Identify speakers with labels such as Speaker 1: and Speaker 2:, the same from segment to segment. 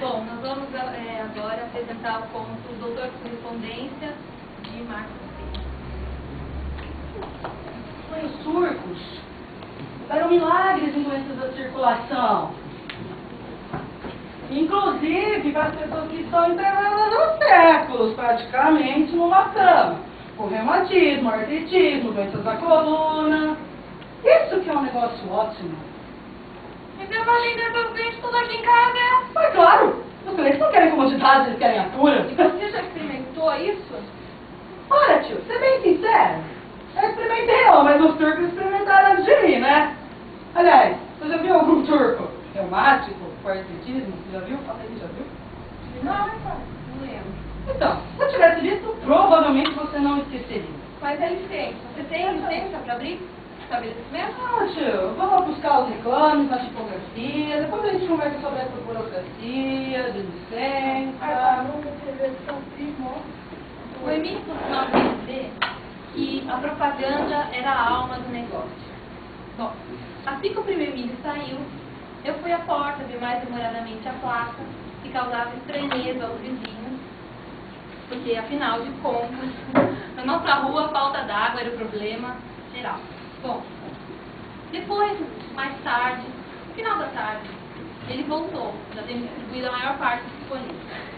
Speaker 1: Bom, nós vamos agora apresentar o conto Doutor Correspondência, de Marcos Pires.
Speaker 2: Os surcos eram milagres em doenças da circulação. Inclusive para as pessoas que estão internadas há séculos, praticamente, numa cama. Com reumatismo, artritismo, doenças da coluna. Isso que é um negócio ótimo.
Speaker 1: Mas eu vou atender seus clientes tudo aqui em casa.
Speaker 2: Mas claro, os clientes não querem comodidade, eles querem a cura.
Speaker 1: Você já experimentou isso?
Speaker 2: Olha, tio, ser bem sincero, eu experimentei não, mas os turcos experimentaram antes de mim, né? Aliás, você já viu algum turco reumático, com artritismo? Você já viu? Fala aí, já viu?
Speaker 1: Não, não lembro.
Speaker 2: Então, se eu tivesse visto, provavelmente você não esqueceria.
Speaker 1: Mas é licença. Você tem licença para abrir estabelecimento?
Speaker 2: Ah, tio, vamos buscar os reclames na tipografia, depois a gente conversa sobre essa burocracia, de licença.
Speaker 1: O Emílio costumava dizer que a propaganda era a alma do negócio. Bom, assim que o primeiro Emílio saiu, eu fui à porta ver mais demoradamente a placa, que causava estranheza aos vizinhos, porque, afinal de contas, na nossa rua a falta d'água era o problema geral. Bom, depois, mais tarde, no final da tarde, ele voltou, já tendo distribuído a maior parte dos disponíveis.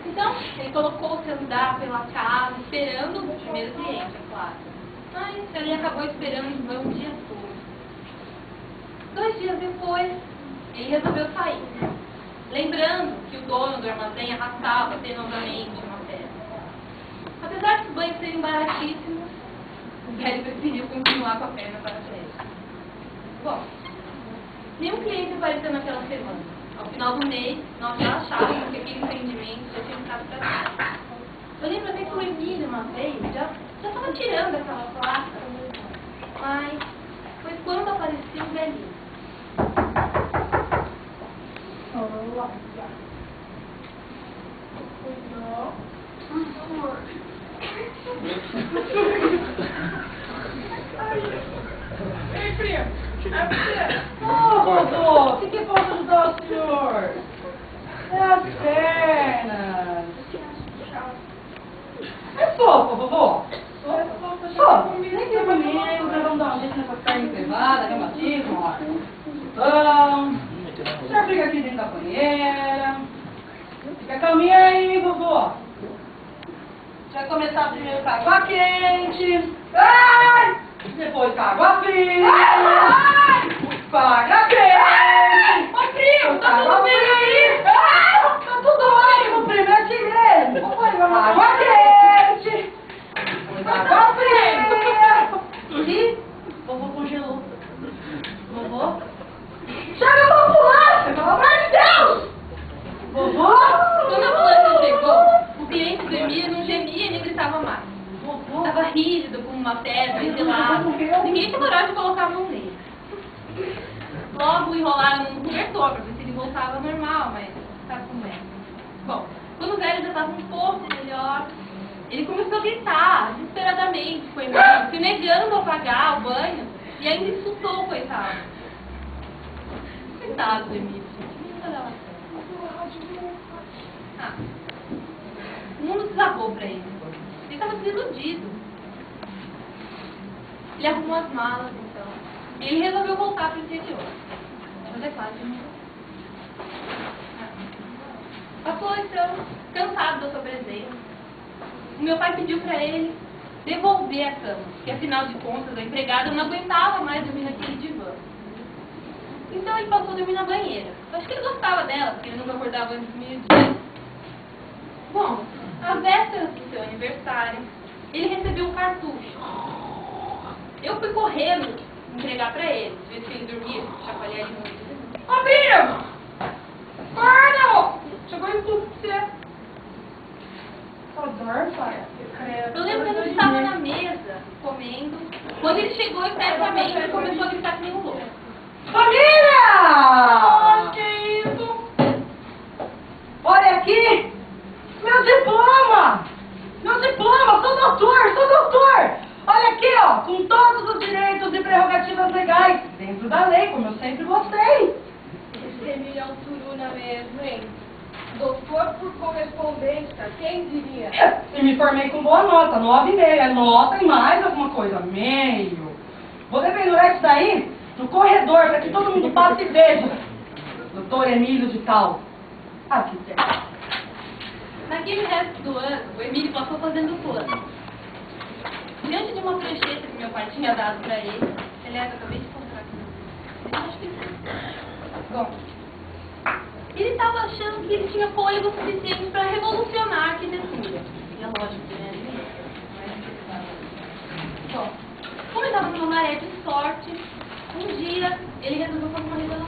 Speaker 1: Então, ele colocou-se a andar pela casa, esperando o primeiro cliente, é claro. Mas ele acabou esperando em vão o dia todo. 2 dias depois, ele resolveu sair. Lembrando que o dono do armazém arrastava penosamente uma perna. Apesar dos banhos serem baratíssimos, o velho preferiu continuar com a perna para frente. Bom, nenhum cliente apareceu naquela semana. Ao final do mês, nós já achávamos que aquele empreendimento já tinha ficado para trás. Eu lembro até que o Emílio, uma vez, já estava tirando aquela placa, mas foi quando apareceu o velhinho.
Speaker 2: Ei, primo, é você? Oh, vovô, o que posso ajudar o senhor? É as pernas. É sopa, vovô. Sopa. Nem que bonito, nós vamos dar um jeito nessa carne privada, reumatismo, ó. Então, o senhor fica aqui dentro da banheira. Fica calminha aí, vovô. Vai começar primeiro com água quente. Ai! Depois com água fria. Ai! Com água quente. Ô, primo, tá tudo bem aí? Ah, tá tudo ótimo, primo. Eu te mesmo. Água quente. Depois água fria. E vovô congelou. Vovô? Chega a ambulância, pelo amor de Deus! Vovô?
Speaker 1: Quando a ambulância chegou, o cliente do Emílio não gemia e nem gritava mais. Estava rígido, como uma pedra, e gelado. Ninguém tinha coragem de colocar a mão nele. Logo enrolaram no cobertor para ver se ele voltava ao normal, mas sabe como é. Bom, quando o velho já estava um pouco melhor, ele começou a gritar desesperadamente com o Emílio, se negando a pagar o banho, e ainda insultou o coitado. Coitado do Emílio, gente. O mundo desabou para ele. Ele estava desiludido. Ele arrumou as malas, então. E ele resolveu voltar para o interior. Mas é fácil, né? Passou, então, cansado da sua presença. O meu pai pediu para ele devolver a cama, porque afinal de contas a empregada não aguentava mais dormir naquele divã. Então ele passou a dormir na banheira. Acho que ele gostava dela, porque ele nunca acordava antes do meio-dia. Bom, às vésperas do seu aniversário, ele recebeu um cartucho. Eu fui correndo entregar pra ele, ver se ele dormia, chacoalhar ele muito.
Speaker 2: Ô, primo! Acorda! Chegou em tudo pra você. Adoro, pai.
Speaker 1: Eu lembro que a gente estava na mesa, comendo. Quando ele chegou, imediatamente, ele começou a gritar que nem um louco.
Speaker 2: Família! Que isso? Olha aqui! Meu diploma! Meu diploma! Sou doutor! Olha aqui, ó! Com todos os direitos e prerrogativas legais. Dentro da lei, como eu sempre gostei.
Speaker 1: Esse Emílio é um turuna mesmo. Bem, doutor por correspondência, quem diria?
Speaker 2: E me formei com boa nota, 9,5. Nota e mais alguma coisa, meio. Vou dependurar isso daí no corredor, para que todo mundo passe e veja. Doutor Emílio de tal. Arquiteto.
Speaker 1: Naquele resto do ano, o Emílio passou fazendo plano. Diante de uma prancheta que meu pai tinha dado para ele, aliás, eu acabei de encontrar aqui. Acho que sim. Bom, ele estava achando que ele tinha fôlego suficiente para revolucionar a arquitetura. E é lógico, né? Bom, como ele estava numa maré de sorte, um dia ele resolveu fazer uma revelação.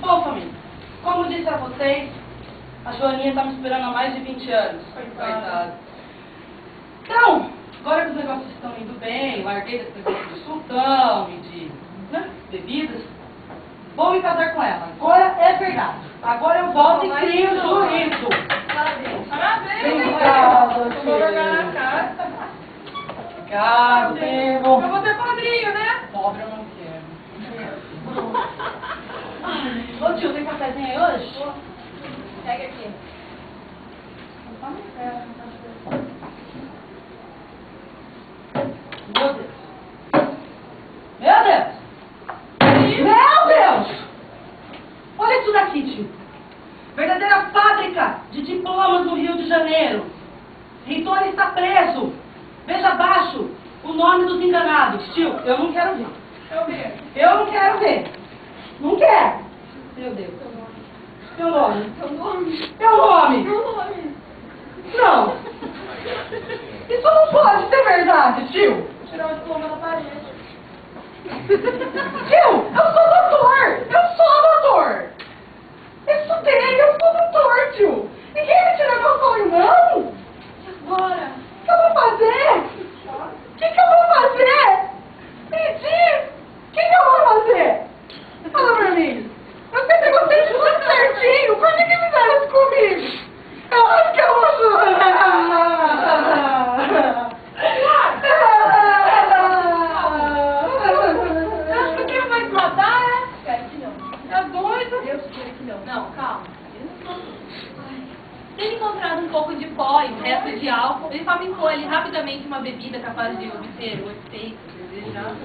Speaker 2: Bom, família, como disse a vocês, a Joaninha está me esperando há mais de 20 anos. Coitada. Então, agora que os negócios estão indo bem, larguei desse negócio de sultão e de bebidas, vou me casar com ela. Agora é verdade. Agora eu volto e crio o juízo.
Speaker 1: Parabéns.
Speaker 2: Obrigada, Obrigado,
Speaker 1: Eu vou ter padrinho, né?
Speaker 2: Pobre eu não quero. Ô tio, tem cafezinho aí hoje?
Speaker 1: Pega aqui.
Speaker 2: Meu Deus! Meu Deus! Meu Deus! Olha isso daqui, tio. Verdadeira fábrica de diplomas no Rio de Janeiro. Reitor está preso. Veja abaixo o nome dos enganados. Tio, eu não quero ver. Eu não quero ver. Não quero. Meu Deus. Meu nome. Meu nome. Não. Isso não pode ser verdade, tio.
Speaker 1: Tirar o diploma da parede.
Speaker 2: Tio, eu sou doutor. Eu sou doutor. Eu estudei, eu sou doutor, tio. Ninguém me tira meu sonho, não.
Speaker 1: Agora.
Speaker 2: O que eu vou fazer? O que eu vou fazer? Me diz. O que eu vou fazer? Fala pra mim. Eu sempre gostei de tudo certinho. Por que fizeram isso comigo? Eu acho que eu vou chorar.
Speaker 1: Acho que quem vai te matar é? Espero que não. Tá doido? Eu espero que não. Não, calma. Tendo encontrado um pouco de pó e um resto de álcool, ele fabricou ali rapidamente uma bebida capaz de obter o efeito desejado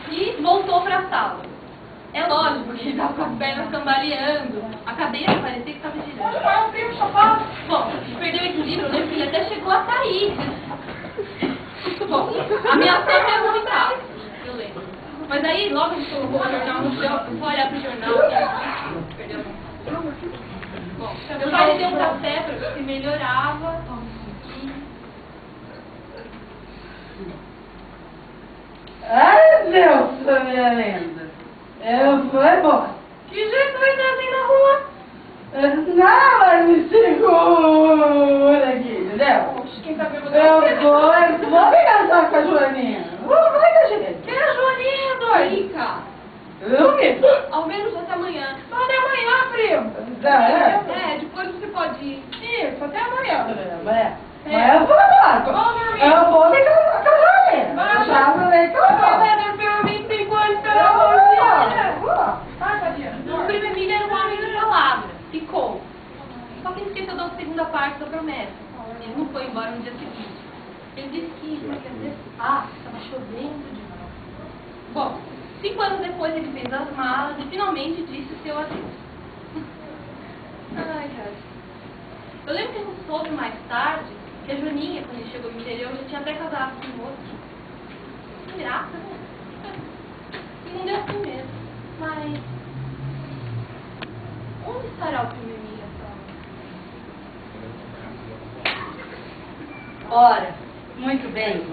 Speaker 1: e voltou para a sala. É lógico que ele estava com as pernas cambaleando, a cadeira parecia que estava girando. Bom, ele perdeu o equilíbrio, né, filho? Até chegou a cair. Bom, ameaçou até vomitar, eu lembro. Mas aí, logo ele colocou o jornal no chão, foi olhar pro jornal e perdeu a mão. Bom, meu pai lhe deu um café para ver se melhorava.
Speaker 2: Ai, Deus, minha linda. Eu fui bom.
Speaker 1: Que jeito vai dar assim na rua?
Speaker 2: Não, mas me segura aqui, entendeu?
Speaker 1: Oxe, quem tá bêbado?
Speaker 2: Eu vou me casar com a Joaninha. Vai dar jeito.
Speaker 1: Quem é a Joaninha, doido? Rica.
Speaker 2: Eu mesmo.
Speaker 1: Ao menos até amanhã. Só até amanhã, primo. É, depois você pode ir. Isso, até amanhã.
Speaker 2: Mas eu vou embora. Eu vou me casar com a Joaninha. Já falei que eu vou.
Speaker 1: Você pelo 25 anos pela O primo Emílio era um homem da palavra. Ficou. Só que ele esqueceu da segunda parte da promessa. Ele não foi embora no dia seguinte. Ele disse que estava chovendo demais. Bom, 5 anos depois ele fez as malas e finalmente disse o seu adeus. Ai, cara. Eu lembro que ele soube mais tarde que a Joaninha, quando ele chegou no interior, já tinha até casado com um outro. Que graça, né? E não deu assim mesmo. Mas onde estará o primo Emílio atualmente?
Speaker 2: Ora, muito bem.